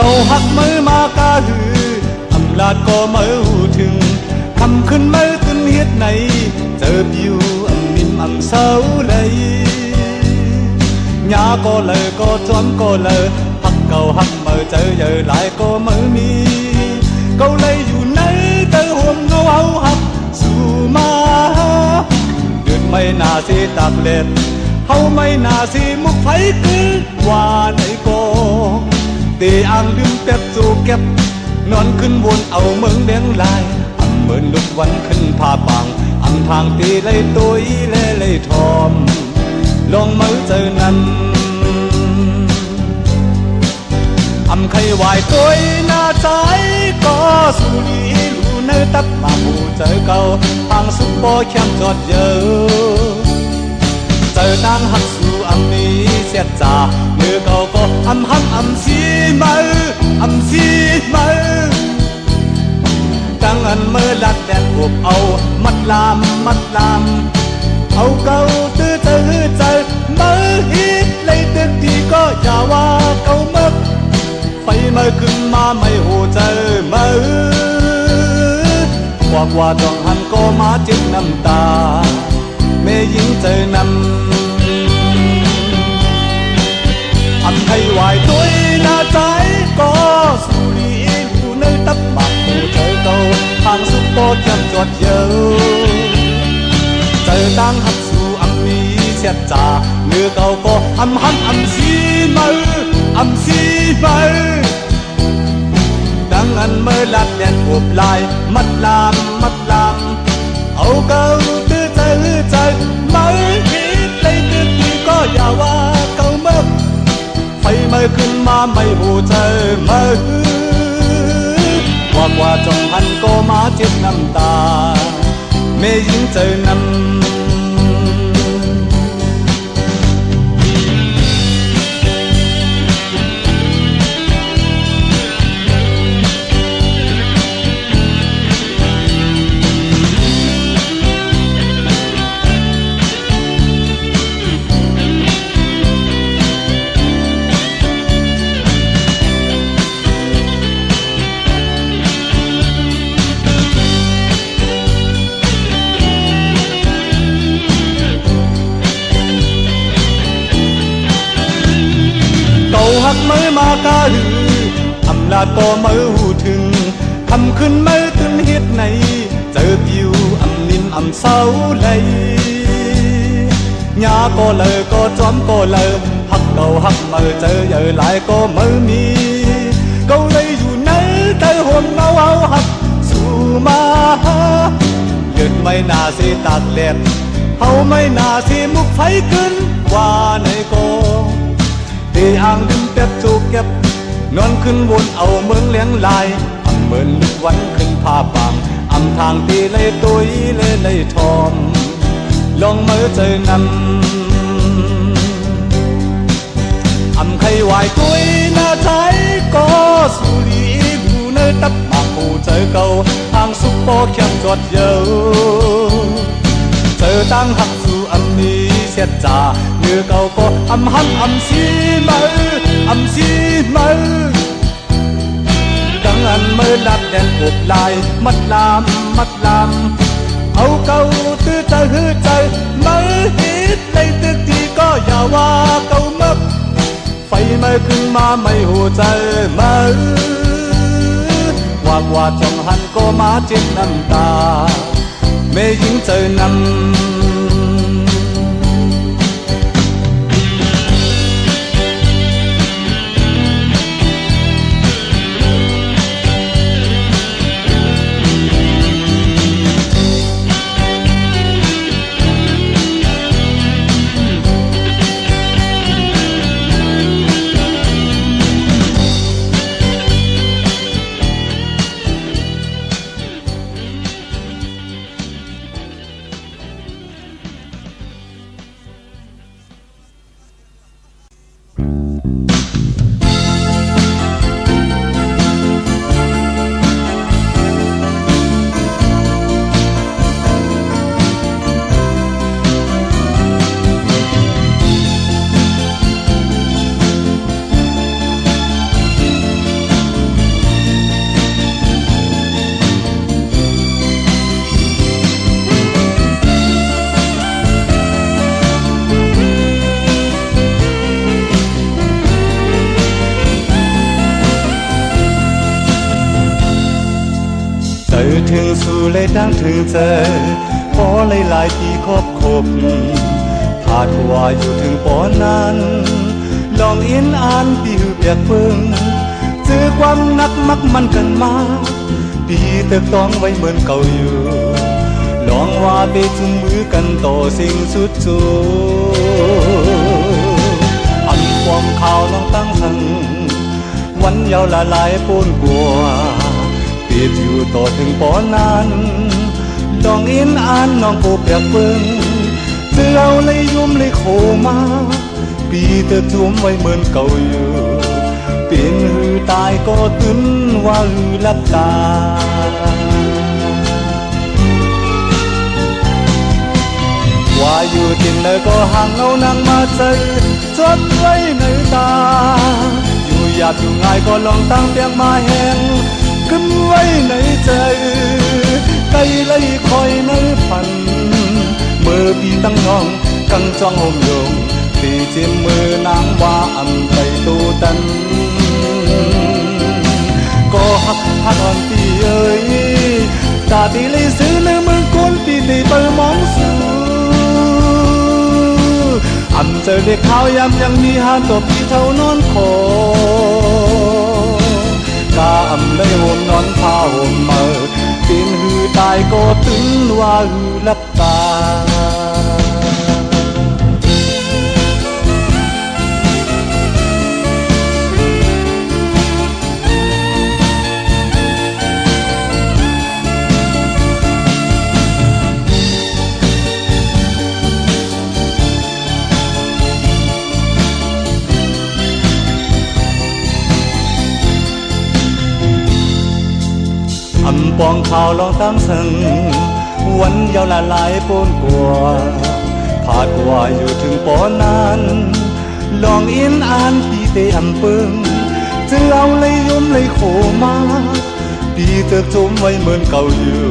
เก่าหักมือมากาหืออำลาดก็มือหูถึงคำขึ้นมือตึนเฮ็ดไหนเจอบิวอำนิมอำเศร้าเลยญาก็เลยก็จอมก็เลยหักเก่าหักมือเจอเยอะหลายก็มือมีเก่าเลยอยู่ไหนเตอห่วงเงาเอาหักสู่มาเดือดไม่น่าสิตากเล็ดเฮาไม่น่าสิมุกไฟคือว่าไหนก็ตีอ่างดื่มเป๊ปสู่เก็บนอนขึ้นวนเอาเมืองเลี้ยงลายอันเหมือนลุกวันขึ้นผาปังอันทางตีเลยตัวอีเล่เลยทอมลองมือเจอนั้นอำไขวายตัวหน้าใจก็สุรีลูเนื้อตับมาหูเจอเก่าทางสุปโปเข้มจอดเยอะเจอนางหักสู่อำนี้เสียจ่าเนื้อเก่าก็อำหักอำซีมืออำซีมือตั้งอันเมื่อลัดแดดพวกเอามัดลามมัดลามเอาเก่าตื้อเจอใจมือฮิตเลยตึกที่ก็อย่าว่าเก่ามึกไฟมือขึ้นมาไม่หูเจอมือกว่าจ้องหันก็มาจิบน้ำตาแม่ยิงเจอนำอำไทยวายตัวหน้าใจก็สุรีอยู่ในตับหมักหูเจอเก่าทางสุปโปเข้มจอดเยอะเจอตั้งหักสู่อำนี้เสียจ่าเนื้อเก่าก็อำหักอำซีมืออำซีมือดังอันเมื่อลัดแดดอบลายมัดลามมัดลามเอาเก่าตื้อใจใจมือคิดเลยตื้อที่ก็อย่าว่าเก่ามึกไฟมือขึ้นมาไม่หูเจอมือกว่าจ้องหันก็มาเจ็บน้ำตาแม่ยิงเจอนำหักมือมากาหืออำลาดก็มือหูถึงคำขึ้นมือตึนเฮ็ดไหนเจอบิวอำนิมอำเศร้าเลยญาก็เลยก็จอมก็เลยหักเก่าหักมือเจอเยอะหลายก็มือมีเก่าเลยอยู่ไหนเตอห่วงเงาเอาหักสู่มาเลือดไม่น่าสิตากเล็ดเฮาไม่น่าสิมุกไฟขึ้นว่าไหนก็ตีอ่างดื่มเป๊ปจูเก็บนอนขึ้นวนเอาเมืองเลี้ยงลายอำเหมือนลุกวันขึ้นผาปังอำทางตีเลยตัวอีเลยทอมลองมือเจอนำอำไขวายตัวหน้าใจก็สุรีอยู่ในตับหมากหูเจอเก่าทางสุปโปเข้มจอดเยอะเจอตั้งหักสู่อำนี้เสียจ่าเนื้อเก่าก็อำหักอำซีมืออำซีมือดังอันเมื่อลัดแดดอบลายมัดลามมัดลามเอาเก่าตื้อใจใจมือฮิตเลยตึกที่ก็อย่าว่าเก่ามึกไฟมือขึ้นมาไม่หูใจมือกว่าจ้องหันก็มาเจ็บน้ำตาแม่ยิงเจอนำ ถึงสู่เลยดังถึงเจอพอหลายปีคบผาดว่าอยู่ถึงปอนั้นลองอินอ่านปีหือเปียกเฟิงเจอความนักมักมันกันมาปีเติบต้องไว้เหมือนเก่าอยู่ลองว่าไปจุงมือกันต่อสิ่งสุดจูอันความข่าวน้องตั้งหังวันยาวละลายปูนกลัวปีดอยู่ต่อถึงปอนั้นลองอินอ่านน้องปูเปียกเฟิงเจอเอาเลยยุ่มเลยโคมาปีเติบจุ่มไว้เหมือนเก่าอยู่เป็นหือตายก็ตื่นว่าหือลับตาว่าอยู่ที่ไหนก็ห่างเอานางมาใจจดไว้ในตาอยู่หยาบอยู่ง่ายก็ลองตั้งเตียงมาแห้งขึ้นไว้ในใจไกลเลยคอยในพันเมื่อปีตั้งน้องกังจ้องห่มโยงตีเจียมมือนางว่าอันไปตูตันก็หักอ่อนปีเอ้ยตาตีเลยซื้อในมือคนปีตีเปิดมองสูอำเจอเด็กขาวยำยังมีหาตัวพี่เท่านอนคอกาอำเลยห่มนอนผ้าห่มเมื่อปีนหือตายก็ถึงว่าหือลับตาอำปองข่าวลองตั้งซึ่งวันยาวละลายปูนกลัวผาดว่าอยู่ถึงปอนั้นลองอินอ่านปีเตอำเปิงเจอเอาเลยยุ่มเลยโคมาปีเติบจุ่มไว้เหมือนเก่าอยู่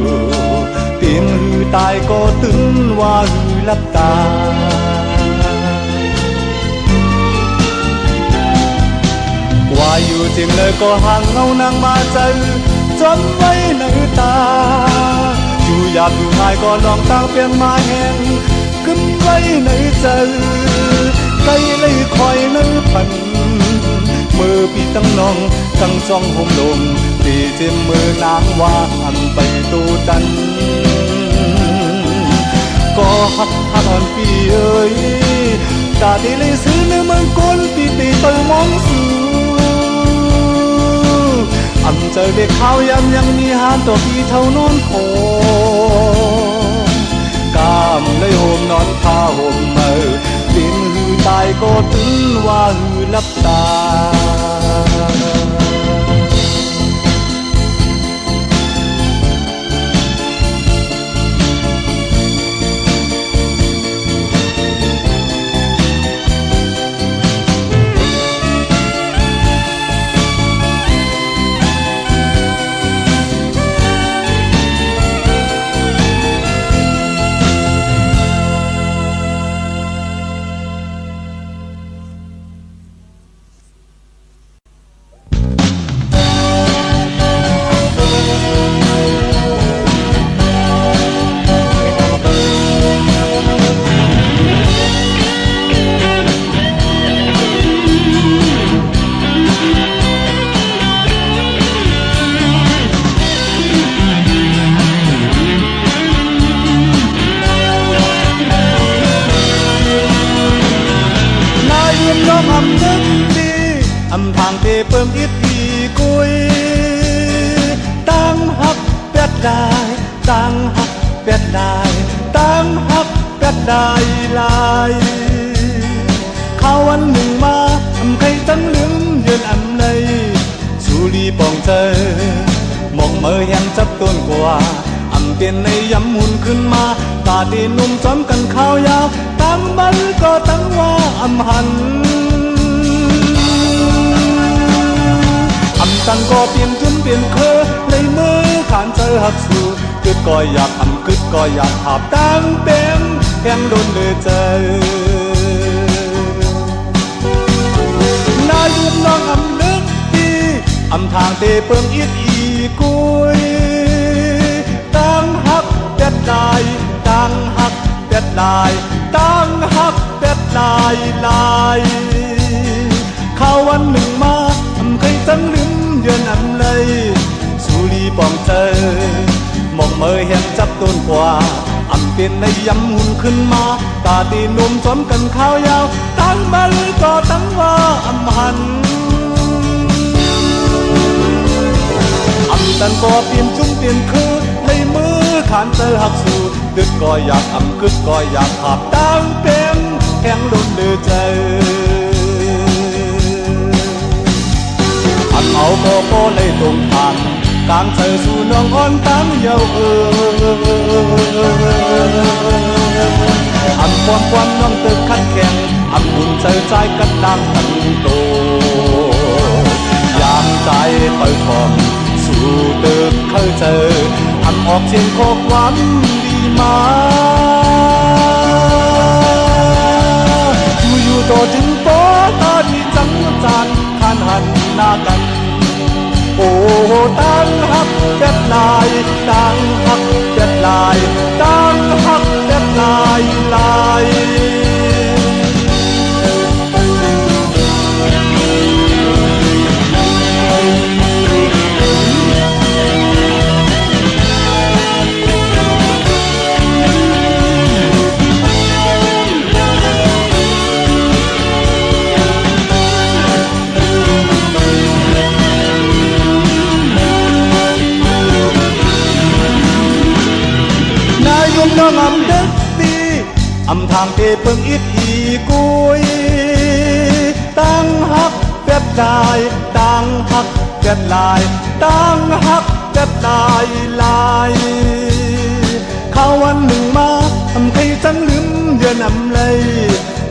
ปีนหือตายก็ตื่นว่าหือลับตาว่าอยู่จริงเลยก็ห่างเงานางมาใจจนไว้ในตาอยู่หยาบอยู่ง่ายก็ลองตั้งเปลี่ยนมาแห้งขึ้นไว้ในใจไกลเลยคอยในพันเมื่อปีตั้งน้องตั้งจ้องห่มลมตีเจ็มมือนางว่าอันไปตูดันก็หักอ่อนปีเอ้ยตาดีเลยซื้อในเมืองก้นปีตีเปิดมองสูอำเจอเด็กขาวยำยังมีหานตัวพี่เท่านอนโคกามเลยห่มนอนผ้าห่มเมื่อดินหือตายก็ถึงว่าหือลับตาอำทางเทเปิ่มอิดอีกุยตั้งหักเป็ดได้ตั้งหักเป็ดได้ตั้งหักเป็ดได้ลายข้าวันหนึ่งมาอำใครตั้งลืมยืนอำเลยชูรีปองเจอมองเมื่อยังจับต้นกว่าอำเปลี่ยนในยำหุ่นขึ้นมาตาดีนุ่มจอมกันข้าวยาวตั้งมันก็ตั้งว่าอำหันตั้งก็เปลี่ยนจุนเปลี่ยนเคอในมือขานเจอหักสู่กึดก็อยากกึดก็อยากหาบตั้งเป็นแห่งโดนเลยเจอนายยืนน้องอำลึกที่อำทางเตเปิ่มอิดอีกุย ดลายต่างหักแดดลายต่างหักแดดลายลายข้าววันหนึ่งมาทำใครจังลืมเยือนอำเลยสุรีปองเจอมองเมยเห็นจับต้นกว่าอำเป็นในยำหุ่นขึ้นมาตาตีนุ่มสมกันข้าวยาวตั้งมันก็ตั้งว่าอำหันอำตันก็เปลี่ยนจุ้มเปลี่ยนคือในมือขานเจอหักสู่ดึกก็อยากอำกึดก็อยากขับตั้งเป็นแข่งลุ้นเดือเจออันเอาโกโก้เลยตรงทางกลางเธอสู่น้องอ่อนตั้งเยาอันความน้องตึกขัดแข็งอันอุ่นใจใจกันดังตั้งโตยามใจเปิดทองสู่ตึกเคยเจออันออกเสียงข้อความดีมาอยู่ต่อถึงปอตาที่จังจานขานหันหน้ากันโอ้ตั้งหักแดดลายตั้งหักแดดลายตั้งหักแดดลายลายน้องอำเด็กดีอำทางเทเพิ่งอิดอีกุยตั้งหักแดดลายตั้งหักแดดลายตั้งหักแดดลายลายข้าววันหนึ่งมาทำใครจังลืมเยือนอำเลย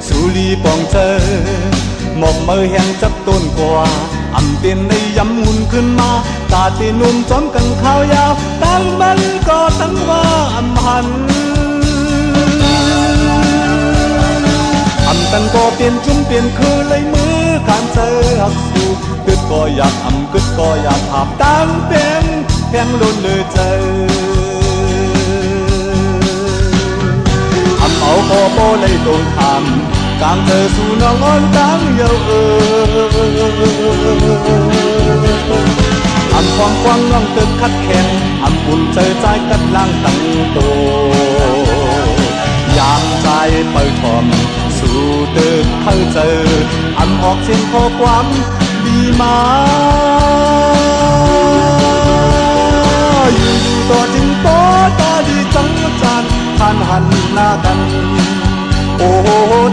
สุรีปองเจอหมอกเมื่อแห่งจับต้นกว่าอำเตียนในยำหุ่นขึ้นมาตาตีนุ่มจอมกันข้าวยาวตั้งมันก็ตั้งว่าอำหันอำกันก็เปลี่ยนจุ้มเปลี่ยนคือเลยมือการเจอหักสู่กึดก็อยากอำกึดก็อยากหับตั้งเป็นแข่งลุ้นเลยเจออำเอาโกโบเลยโดนทำกลางเธอสู่น้องอ่อนตั้งเยาอำความกว้างน้องตึกขัดแข็งอำอุ่นใจใจกันล่างตั้งโตยามใจเปิดทอมสู่ตึกเข้าเจออำออกเสียงข้อความดีมาอยู่ต่อจึงปอตาดีจังจานผ่านหันหน้ากันโอ้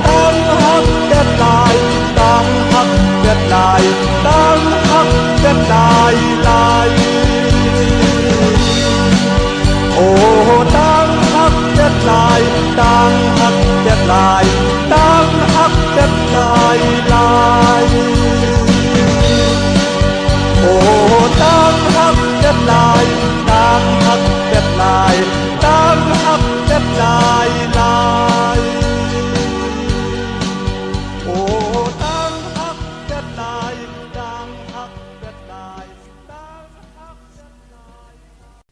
ตั้งหักแดดลายตั้งหักแดดลายตั้งหักแดดลายลายโอ้ตั้งหักแดดลายตั้งหักแดดลายตั้งหักแดดลายลายโอ้ตั้งหักแดดลายตั้งหักแดดลายตั้งหักแดดลายลายโอ้ตั้งหักแดดลายตั้งหักแดดลายตั้งหักแดดลาย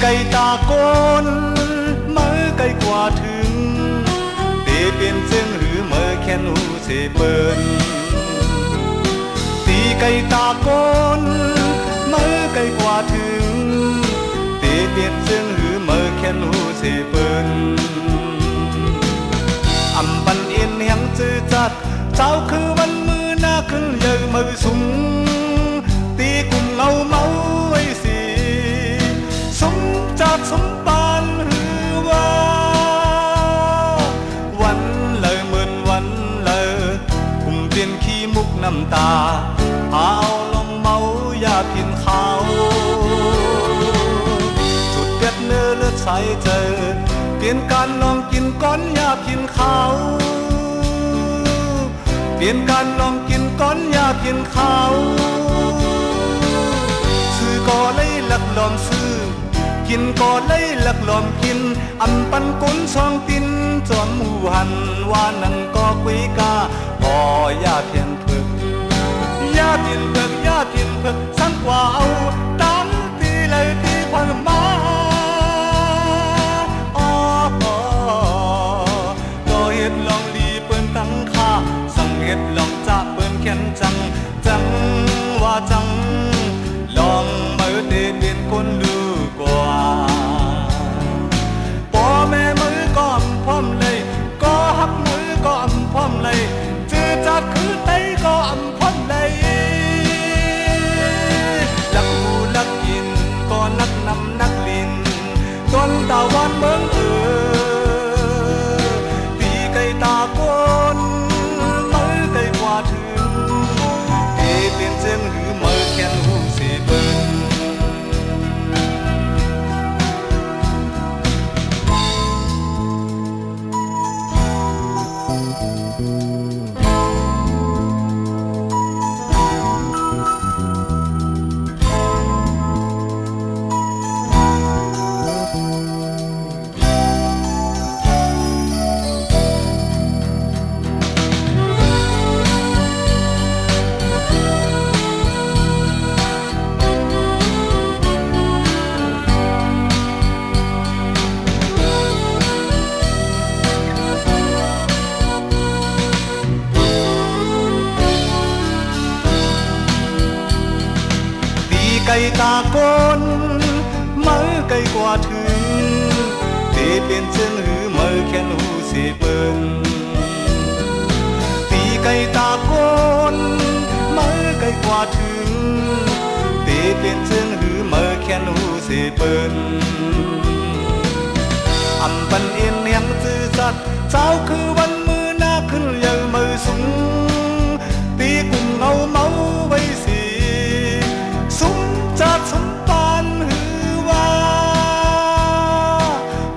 ไก่ตาโกนเมื่อไก่กว่าถึงเตเป็นเส้นหรือเมื่อแค่นูเสเปินตีไก่ตาโกนเมื่อไก่กว่าถึงเตเป็นเส้นหรือเมื่อแค่นูเสเปินอำปันเอ็นแห่งจื้อจัดเจ้าคือวันมือหน้าขึ้นเยอะมือสูงตีกุ่มเงาเมาไว้สิสมจัดสมปานหรือว่าวันเลย ำตาเอาลองเมาอย่าพินเขาจุดเด็ดเนื้อเลือดใสเจอเปลี่ยนการลองกินก้อนอย่าพินเขาเปลี่ยนการลองกินก้อนอย่าพินเขาซื้อก็เลยหลักลอมซื้อกินก็เลยหลักลอมกินอำปันกุนซองตินจอมหูหันว่านั่นก็คุยกาพอย่าเพียนเพิกอย่าเพียนเพิกอย่าเพียนเพิกสั่งกว่าเอาตั้งตีเลยที่พังมาก็เฮ็ดลองลีเปิ้นตั้งค่าสั่งเฮ็ดลองจะเปิ้นแค้นจังจังว่าจังลองมาเดินเดินคนลือกว่าพ่อแม่มือก็อำพร้อมเลยก็หักมือก็อำพร้อมเลยจือจัดคือไตก็อำพร้อมเลยลักหูลักกินก็นักนำนักลินจนตะวันเมืองตีไก่ตาก้นมือไก่กว่าถึงเปลี่ยนเจิงหรือมือแขนหูเสียเบิ้งไก่ตาก้นมือไก่กว่าถึงตีเปลี่ยนเชิงหือมือแขนหูเสียเปิ้นตีไก่ตาก้นมือไก่กว่าถึงตีเปลี่ยนเชิงหือมือแขนหูเสียเปิ้นอำปันเอ็นเนียงซื่อสัตย์เจ้าคือวันมือหน้าขึ้นเยอะมือสูงตีกุ่มเงาเมาไว้สิจัดสมปานหือว่า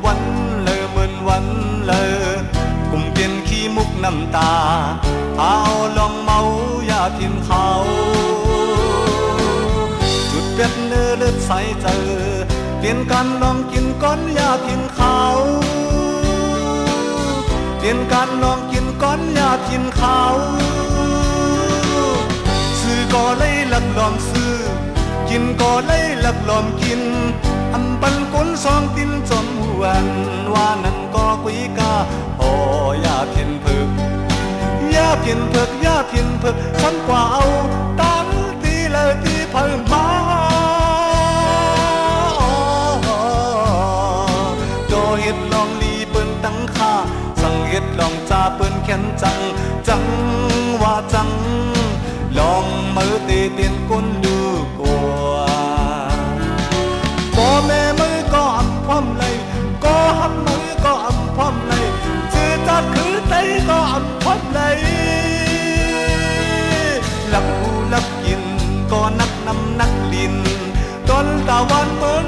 วันเลยเหมือนวันเลยกุมเปลี่ยนขี้มุกน้ำตาเอาลองเมาอย่าพิมพ์เขาจุดเป็ดเนื้อเลือดใสเจอเปลี่ยนการลองกินก้อนอย่าพิมพ์เขาเปลี่ยนการลองกินก้อนอย่าพิมพ์เขาซื้อก็เลยหลักลอมซื้อกินก็เลยหลักลอมกินอำปันกุนซองตินจนหวนว่านั่นก็คุยกาโอ้อย่าเพียนเพิกอย่าเพียนเพิกอย่าเพียนเพิกซ้ำกว่าเอาตั้งตีเลยที่เพิ่มมาโดเฮ็ดลองลีเปิ้นตั้งค่าสั่งเฮ็ดลองจ่าเปิ้นแค้นจังจังว่าจังลองมือตีเตียนก้นดูกว่าพ่อแม่มือก็อำพร้อมเลยก็หักมือก็อำพร้อมเลยจือจัดคือไตก็อำพร้อมเลยหลับหูหลับกินก็นักนำนักลินจนตะวันเมือง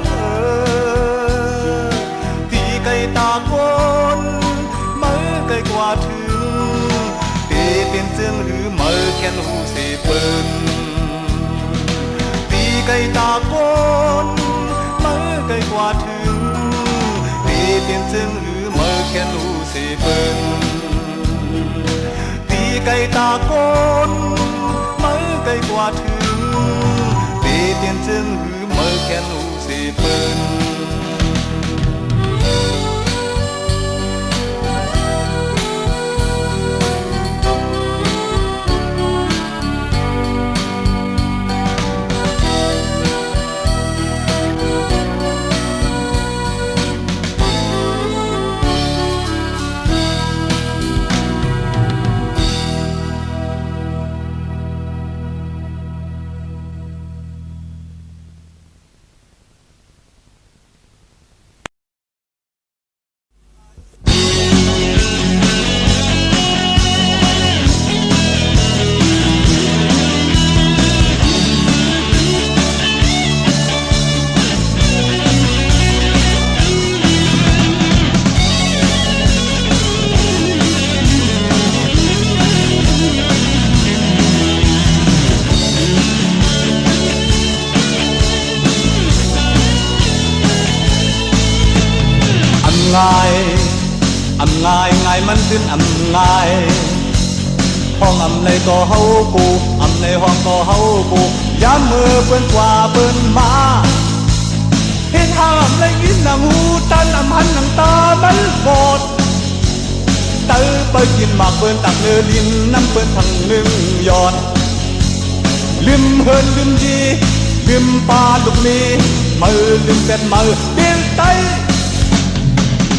ตีไก่ตาก้นมือไก่กว่าถึงตีเปลี่ยนเจืองหรือมือแขนหูเสียเปิ้นตีไก่ตาก้นมือไก่กว่าถึงตีเปลี่ยนเจืองหรือมือแขนหูเสียเปิ้นตีไก่ตาก้นมือไก่กว่าถึงตีเปลี่ยนเจืองหรือมือแขนหูเสียเปิ้น ง่ายง่ายง่ายมันขึ้นง่ายห้องเลยก็เฮากูในห้องก็เฮากูย้ำมือเปิ้นกว่าเปิ้นมาเห็นห้ามเลยยินหนังหูตันหันหนังตามันบอดเตอไปกินหมากเปิ้นตักเนื้อลิ้นน้ำเปิ้นทั้งหนึ่งยอดลืมเฮินลืมดีลืมปลาลูกมีมือลืมเป็ดมือเปลี่ยนไต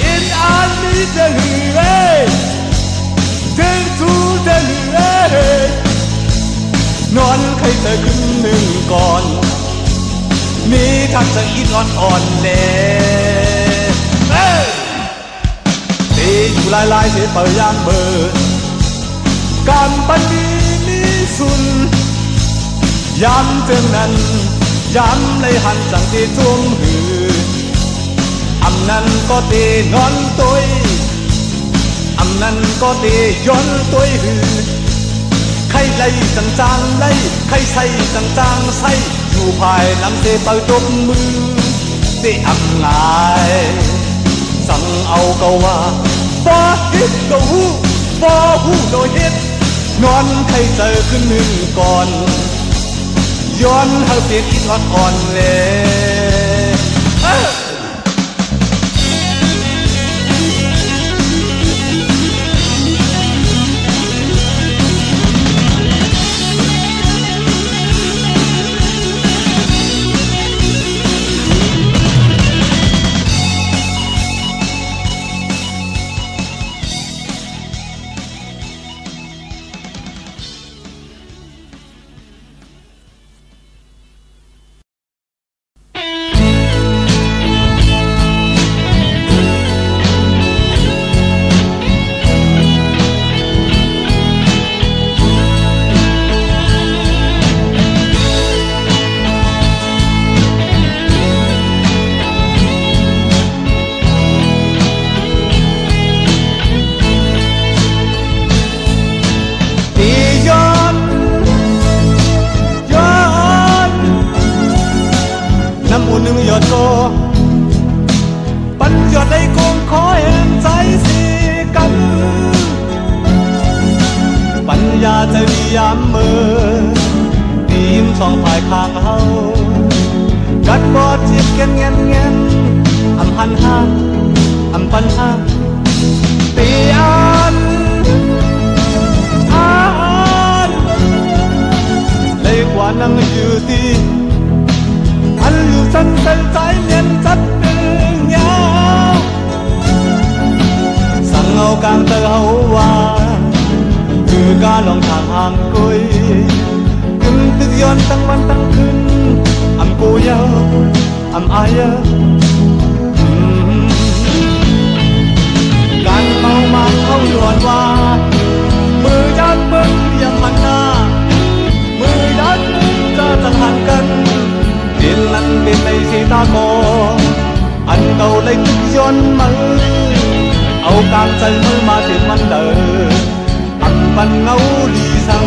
อินอันนี้จะหือเอ้ถึงทูจะหือเอ้นอนใครจะขึ้นหนึ่งก่อนมีทักจะอินอ่อนเลยตีอยู่ลายเสียเปิดยางเบิดการปันดีมีสุนย้ำเตือนนั้นย้ำในหันจังที่ทุ่มหือนั้นก็ตีนอนตุยนั้นก็ตีย้อนตุยหือใครไล่จังจางไล่ใครใส่จังจางใส่อยู่ภายน้ำเตเปิดตบมือเตง่ายสั่งเอาก็ว่าบ่ฮิตก็หูบ่หูโดยฮิตนอนใครเจอขึ้นหนึ่งก่อนย้อนเฮาเปลี่ยนอินอ่อนเลยหนึ่งยอดโตปัญญาได้คงคอยแห่งใจสีกันปัญญาจะมียามมือทีมสองฝ่ายข้างเฮากัดบอดจิบเงี้ยหันหันปัญหาตีอันเลยกว่านั่งอยู่ที่อันอยู่สั้นใจเมียนจัดเป็นยาวสั่งเอากลางเตอเฮาว่าคือการลองทางห่างกุยขึ้นตึกย้อนตั้งวันตั้งคืนกูยาวอายการเมามาเขาย้อนว่ามือยันมึงยังมันหน้ามือยันจะหันกันเดินนั้นเป็นในสีตาโกอันเก่าเลยตึกย้อนมือเอาการใจมือมาถึงมันเดินปันเงาลีสัง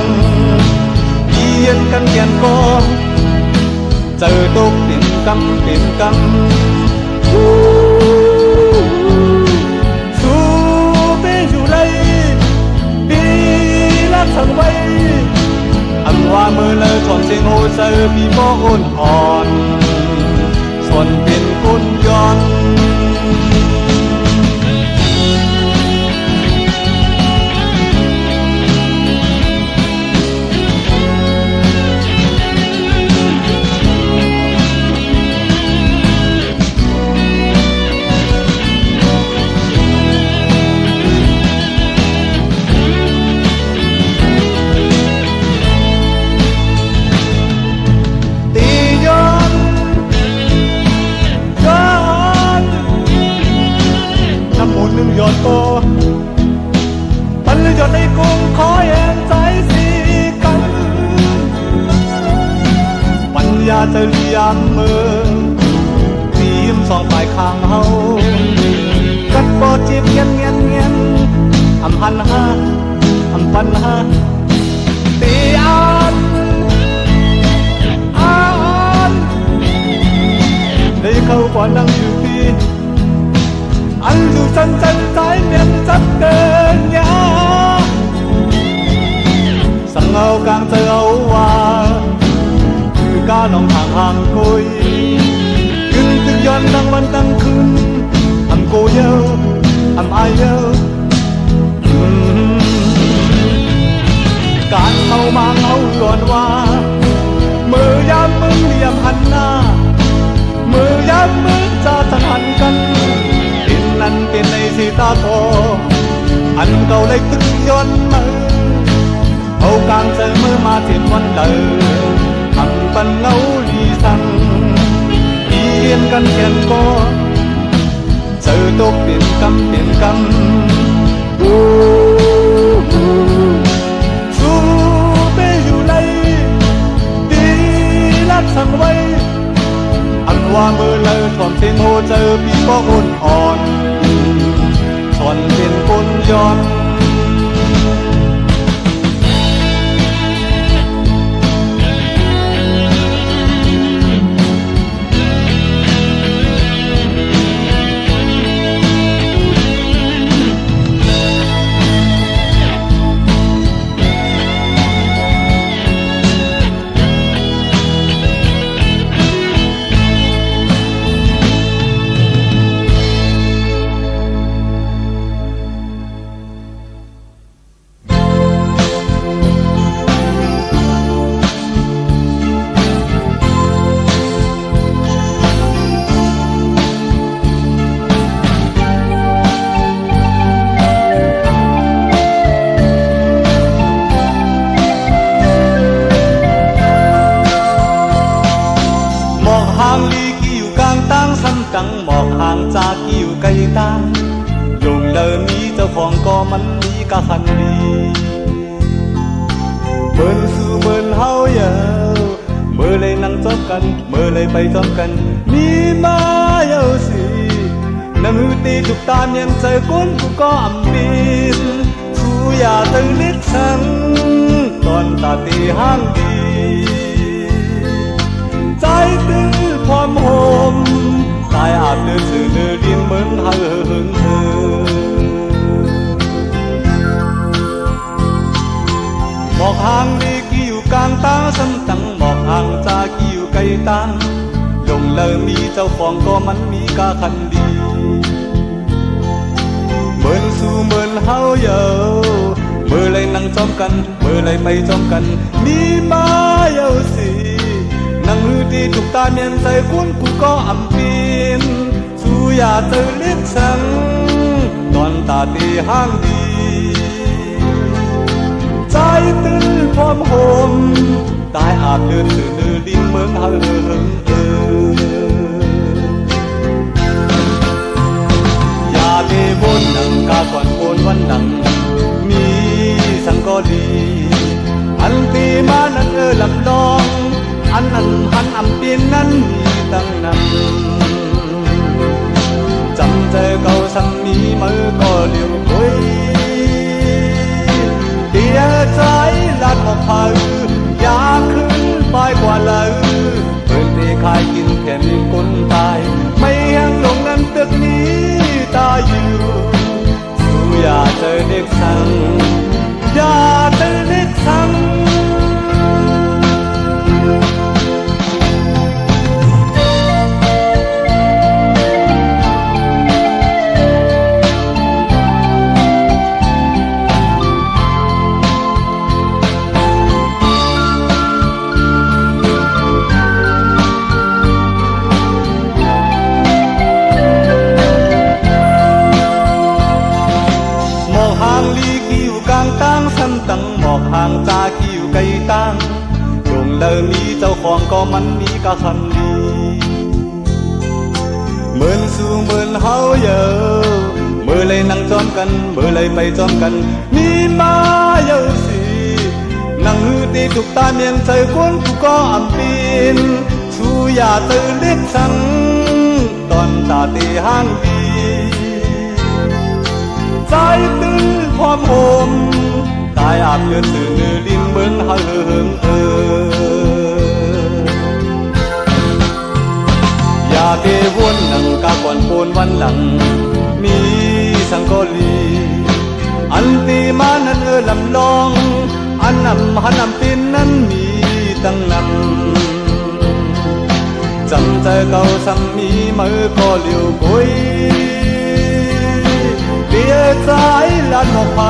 เยียนกันเยียนก็เจอตกเป็นกำสู้เป็นอยู่เลยปีละทั้งไว้อันว่าเมื่อเลยถอนเสียงโอเซอร์ปีโมอ่อนส่วนเป็นคนย้อนยอดโตปัญญาในกรุงคอยแห่งใจสีกันปัญญาจะเลี้ยงมือทีมสองฝ่ายข้างเฮากัดบอจีบเงี้ยนหันปัญหาตีอันได้เข้าก่อนนั่งอยู่ที่อันอยู่ ตาโกอันเก่าเลยตึกย้อนมือเอากางเจอมือมาเทียนวันเดิมทำปันเงาลีสังเอียนกันแก่นก็เจอตกเปลี่ยนกำเปลี่ยนกำสู้ไปอยู่ไรดีรักสั่งไว้อันว่าเมื่อเลยถอนเส้นโหเจอปีป้อนอ่อนถอนเป็นคนย้อนกังหมอกห่างจากกิ่วไก่ตางลงเดินมีเจ้าของก็มันมีกะคันดีเมินสู่เมินเฮาเยาเมื่อเลยนั่งจบกันเมื่อเลยไปจบกันมีมาเยาสิน้ำมือตีทุกตาเนียนใจก้นกูก็อำบินชูอย่าตึงลิดฉันตอนตาตีห้างดีใจตื้อความโหมตายอาบเดือดสื่อเดือดดินเหมือนหึงเธอหมอกห่างดีกี่อยู่กลางตาซ้ำตั้งหมอกห่างจากกี่อยู่ไกลตังลงเลยมีเจ้าของก็มันมีกาคันดีเหมือนสู่เหมือนเฮาเยาเมื่อไรนั่งจอมกันเมื่อไรไปจอมกันมีมาเยาสินั่งหือที่ถูกตาเมียนใส่คุ้นกูก็อำปีนสู้อย่าเจอเล็กสังตอนตาตีห้างดีใจตื้นพร้อมโหมตายอาบเลือดสื่อเลือดินเหมือนเฮอย่าไปวนหนังกาก่อนโอนวันหนังมีสังก็ดีอันตีมานั่นลำลองอันนั้นหันอำเปลี่ยนนั้นมีตั้งนั้นจำใจเก่าสังมีมือก็เลี้ยวคุยเดียใจลาดออกพาอยากขึ้นไปกว่าเลยเปิดเตะขายกินแค่มีคนตายไม่ยังลงนั้นตึกนี้ตาอยู่สู้อย่าเจอเด็กสังอย่าเจอเด็กสังตั้งหมอกห่างจากกิ่วไก่ตังลงเดินมีเจ้าของก็มันมีกะคันดีเหมือนสู่เหมือนเฮาเยาเมื่อเลยนั่งจอมกันเมื่อเลยไปจอมกันมีมาเยาสินั่งหือตีถูกตาเมียนใจก้นกูก็อำปีนชูอย่าตื่นเล็กสังตอนตาตีห้างดีใจตื้นความโหมตายอาบเลือดสื่อเนื้อดินเหมือนหึงอย่าไปวนหนังกาก่อนโอนวันหลังมีสังกอลีอันตีมานั้นลำลองอันนำหันนำปินนั้นมีตั้งนำจำใจเก่าซ้ำมีมือก็เลี้ยวคุยเดียใจลานหมอกพา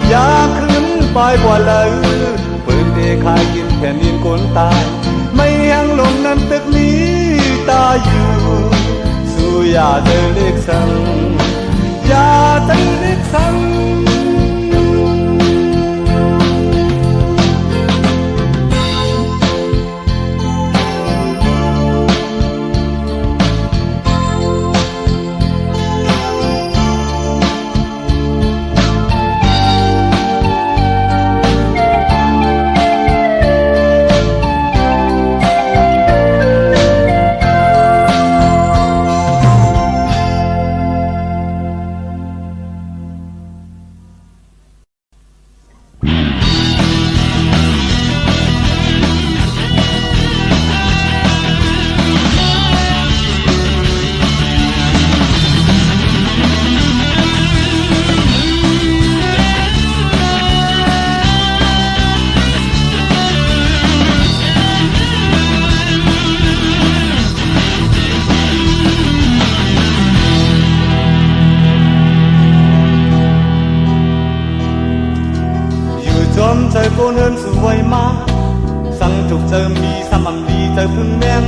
อยากขึ้นไปกว่าเลยเปิดเตะขายกินแผ่นดินคนตายไม่ยังลงนั้นตึกนี้ตาอยู่สู้อย่าเดินเล็กสังอย่า xanh. Trời cô nương sự vây má sang trục chờ mi sam âm đi chờ phương men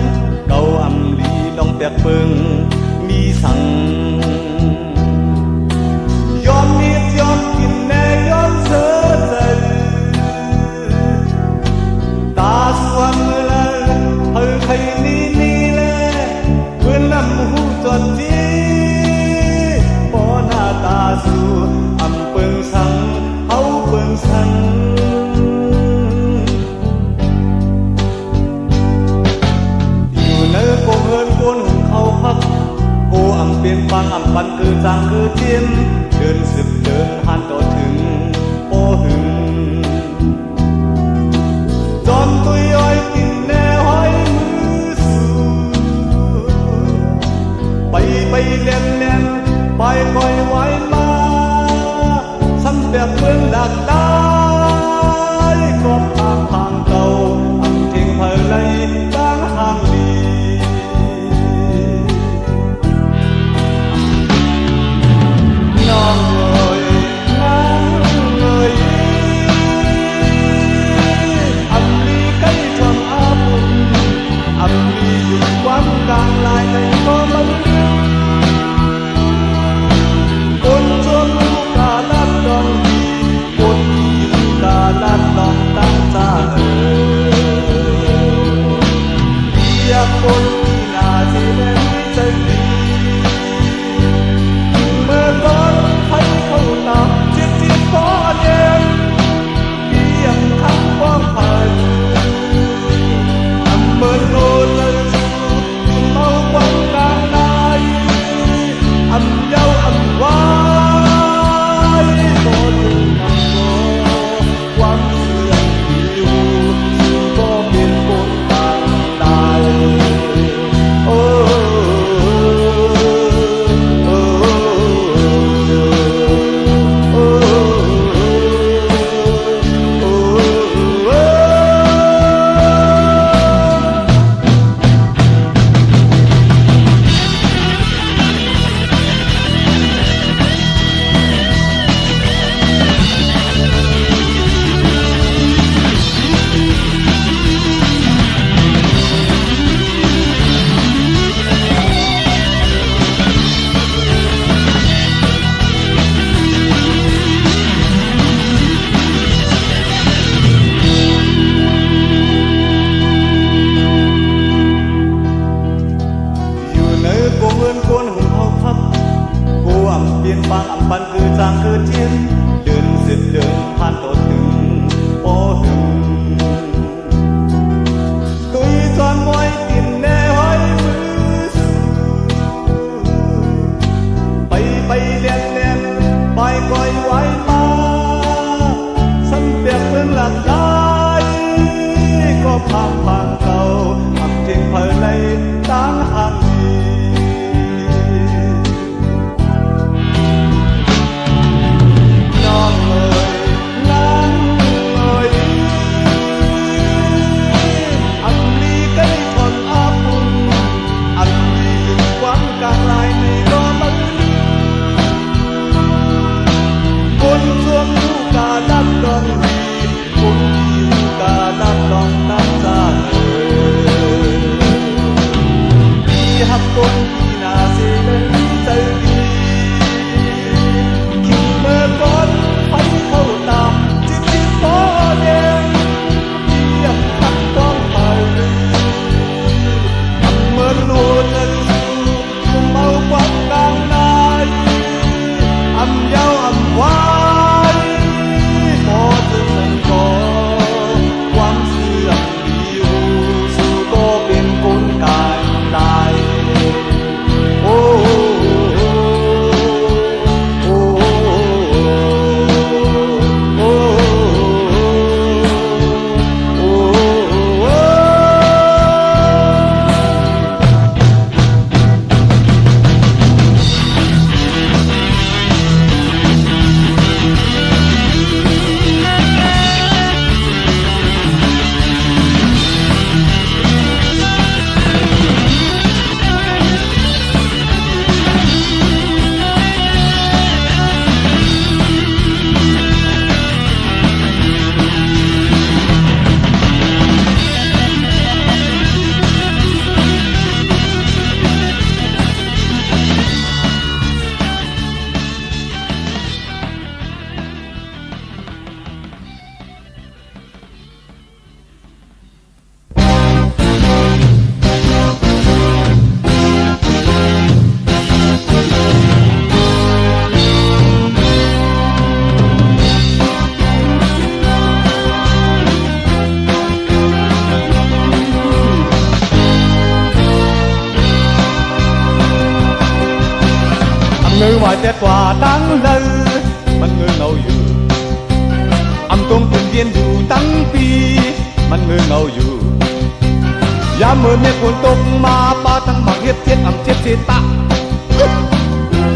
cầu âm đi long bẹt phương mi sang yom mi yom kim ne yom sơ trời ta suam lơ hơi khay ni ni lê vươn năm hu tuột chi bỏ na ta su âm phương sang hậu phương sang cô âmเป็นฟังอำปันคือจางคือเทียนเดินสืบเดินผ่านต่อถึงโอ้หึงจอมตุยอ้อยกินแน่ห้อยมือสู่ไปเล่นไปคอยไว้มาซ้ำแบบเมืองดักได้ก็ทางเก่าอำเทียงเพลไหลตั้งห่างดีน้องเอ๋ยนางเอ๋ยอำลีใกล้ทำอาบุญอำลีอยู่ความกลางลายในก็มันคนชมลูกกาลัดดองดีคนอยู่กาลัดดองตั้งตาเอ๋ยอยากคนที่นาที่แม่ไม่ใจดีเมื่อก่อนให้เขาตามเจ็บพอเย็นเพียงคำว่าผ่านอำเมินโลเลยสู่เมาควันกลางนายอำเย้าอำวายก็ดูนำโลความเสื่อมที่อยู่สู่ก็เป็นคนต่างตายโอ้เปลี่ยนบางอำปันคือจางคือเทียนเดินสืบเดินผ่านต่อถึงโอ้หึงตุยจอนมวยกินแน่ห้อยมือสู่ไปเล่นไปคอยไว้มาซ้ำเปียกเมืองหลักได้ก็พังเก่าอำเทียงเพลไหลตั้งห่างน้องเอ๋ยนางเอ๋ยอำลีใกล้ทนอาบุญอำลีอยู่ความกลางลายในรอมันคน người ngoài tét quả đáng lơมันเงยเงาอยู่อำตรงตื่นเย็นอยู่ตั้งปีมันเงยเงาอยู่ยามเมื่อเมฆฝนตกมาป้าทั้งหมักเฮ็ดเจ็ดอำเจ็ดเสตะ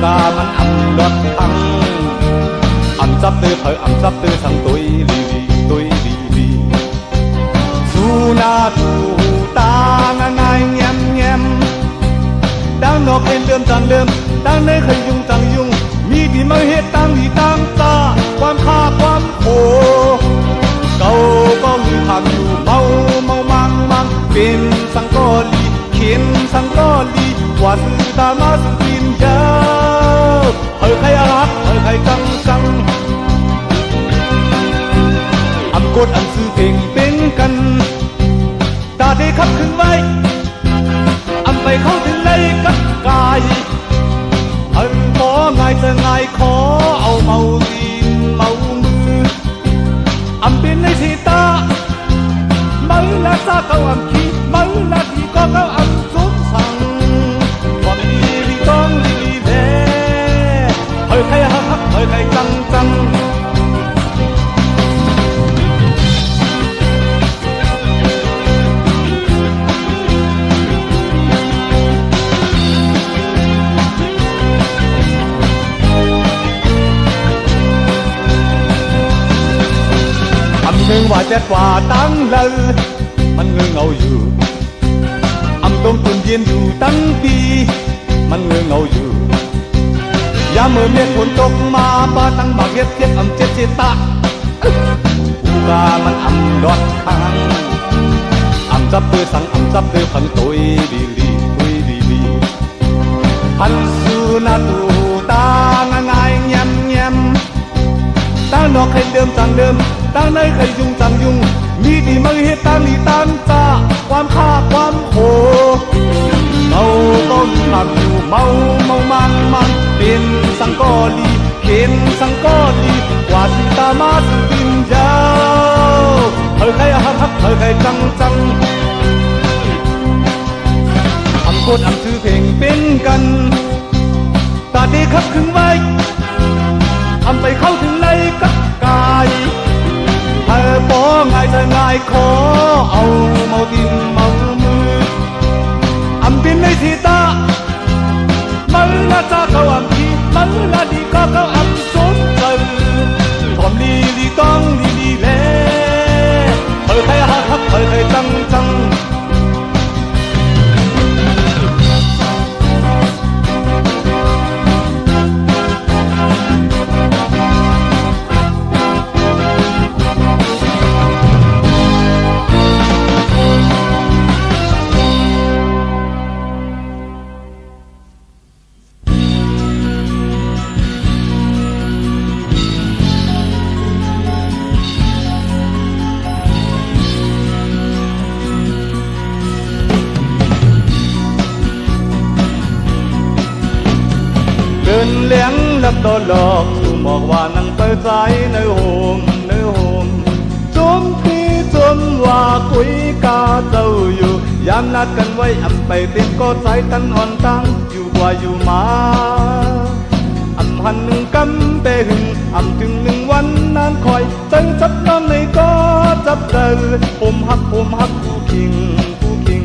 กามันอำรถทั้งอำจับตื้อเผยอำจับตื้อทั้งตุยลีลีตุยลีลีสู้หน้าดูตางง่ายแง้มแง้มดังนอกเห็นเดิมจังเดิมดังในเคยยุ่งจังยุ่งมีที่มาเฮ็ดตั้งที่ตั้งตาความข้าความโหเก่าก็มีทำอยู่เมาเมามังมังเป็นสังกอลีเขียนสังกอลีว่าสื่อตามาสื่อกินเยอะเฮ้ยใครรักเฮ้ยใครกังกังอำกดอำซื้อเพลงเป็นกันตาได้ขับขึ้นไว้อำไปเข้าถึงเลยกับกายอันของ่ายจะง่ายขอเอาเมาตีนเมามืออำเป็นในทีตาเมาละซาเขาอำขี้เมาละที่ก็เขาอำสุดสั่งความดีลีต้องลีลีแลเฮ้ยใครฮักฮักเฮ้ยใครจังจังหนึ่งว่าจะกว่าตั้งเลยมันเงยเงาอยู่อำตรงตื่นเย็นอยู่ตั้งปีมันเงยเงาอยู่ยามเมื่อเมฆฝนตกมาป้าตั้งบักเฮ็ดเจ็ดอำเจ็ดเจตะอูกามันอำดอดทางอำจับตื้อสังอำจับตื้อพันตุยดีลีตุยดีลีพันสูนาตูตาง่ายแง้มแง้มตั้งนอกให้เดิมจังเดิมตั้งในใครยุ่งจังยุ่งมีดีมาเฮ็ดตั้งนี่ตั้งตาความข้าความโหเมาก็มีทำอยู่เมาเมามันมันเป็นสังกอลีเข็นสังกอลีกว่าสิตามาสิกินยาวเฮ้ยใครฮักฮักเฮ้ยใครจังจังอำกดอำชื่อเพลงเป็นกันตาดีขับขึ้นไว้อำไปเข้าถึงในกับกายเธอป้อง่ายจะง่ายขอเอาเมาดินเมามืออำเป็นในทีตามันละจ้าเขาอำทีมันละดีก็เขาอำสมใจความลีลีต้องลีลีแลเธอใครฮักฮักเธอใครจังจังเดินเลี้ยงลับตลอกสู่หมอกว่านั่งเปิดใจในโฮมในโฮมจมพี่จมว่าคุยกาเจ้าอยู่ยามนัดกันไว้อำไปเต็มก็ใจตันอ่อนตั้งอยู่กว่าอยู่มาอำหันหนึ่งกำเปหึงอำถึงหนึ่งวันนานคอยใจจับน้ำในก็จับเดินผมหักผู้คิงผู้คิง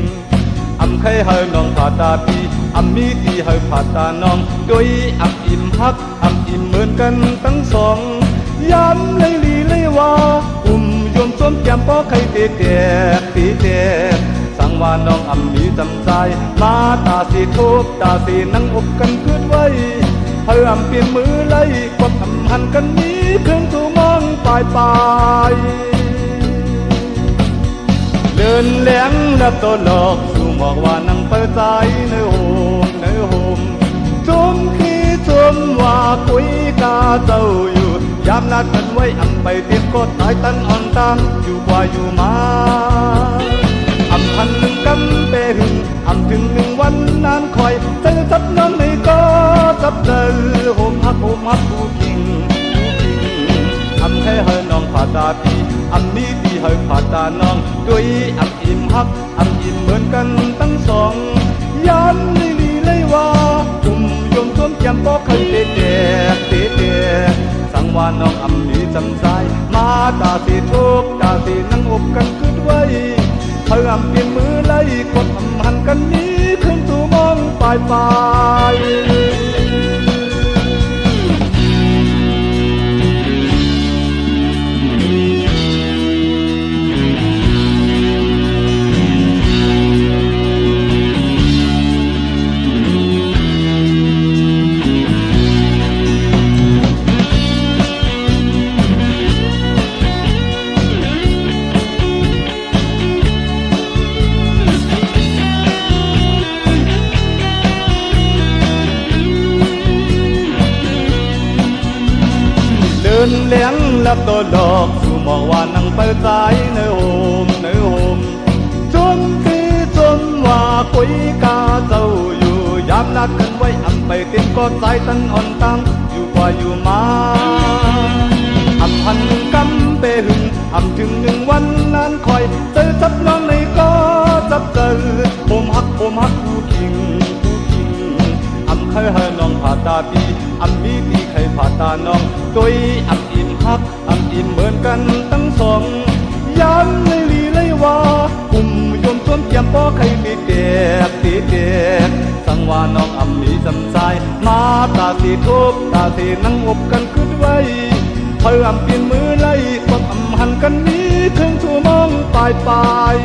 อำใครให้น้องผ่าตาพี่อำมีที่ให้ผ่าตาน้องโดยอำอิ่มฮักอำอิ่มเหมือนกันทั้งสองย้ำเลยลีเลยว่าโยมสวมแก้มป้อใครเตะแตกตีแตกสั่งว่าน้องอำมีจำใจมาตาสีทุบตาสีนั่งอบกันคืดไว้เพื่อเปลี่ยนมือไล่กดอำหันกันนี้เครื่องถูมองปลายเดินแหลงและตัวหลอกสู่หมอกว่านั่งเปิดใจในโฮมในโฮมจมขี้จมว่าคุยกาเจ้าอยู่ยามนัดกันไว้อำไปเต็มก็ตายตันอ่อนตามอยู่กว่าอยู่มาอำพันหนึ่งกำเปหึงอำถึงหนึ่งวันนานคอยใจจับน้องในก็จับเดินโฮมฮักผู้คิงอำแค่ให้น้องผ่าตาพี่อำนี้ที่ให้ผ่าตาน้องด้วยอำอิ่มฮักอำอิ่มเหมือนกันทั้งสองย้ำลีเลยว่าโยมสวมแก้ ยมบ่เคยเด็กสังวานน้องอำมีจำใจมาตาสีทุกตาสีนั่งอบกันคืดไว้เพิ่มเปลี่ยนมือไล่กดอำหันกันนี้ขึ้นสู่มองปลายเดินเลี้ยงลับตัวดอกสู่หมอกว่านั่งเปิดใจในโฮมจนที่จนว่าคุยกาเจ้าอยู่ยามนัดกันไว้อำไปติดก็ใจตันอ่อนตั้งอยู่กว่าอยู่มาอำพันกำเปหึงอำถึงหนึ่งวันนั้นคอยเจอจับน้องในก็จับเจอผมหักผู้คิงอำเคยให้น้องผ่าตาปีอำมีที่ใครผ่าตาน้องตัวอำอิ่มฮักอำอิ่มเหมือนกันทั้งสองย้ำในลีเลยว่ากุมยมต้นเกียมป้อใครตีเด็กสังว่าน้องอำมีจำใจมาตาสีทุบตาสีนั่งอบกันคืดไว้เพิ่มเปลี่ยนมือไล่กดอำหันกันนี้ถึงชั่วโมงปลาย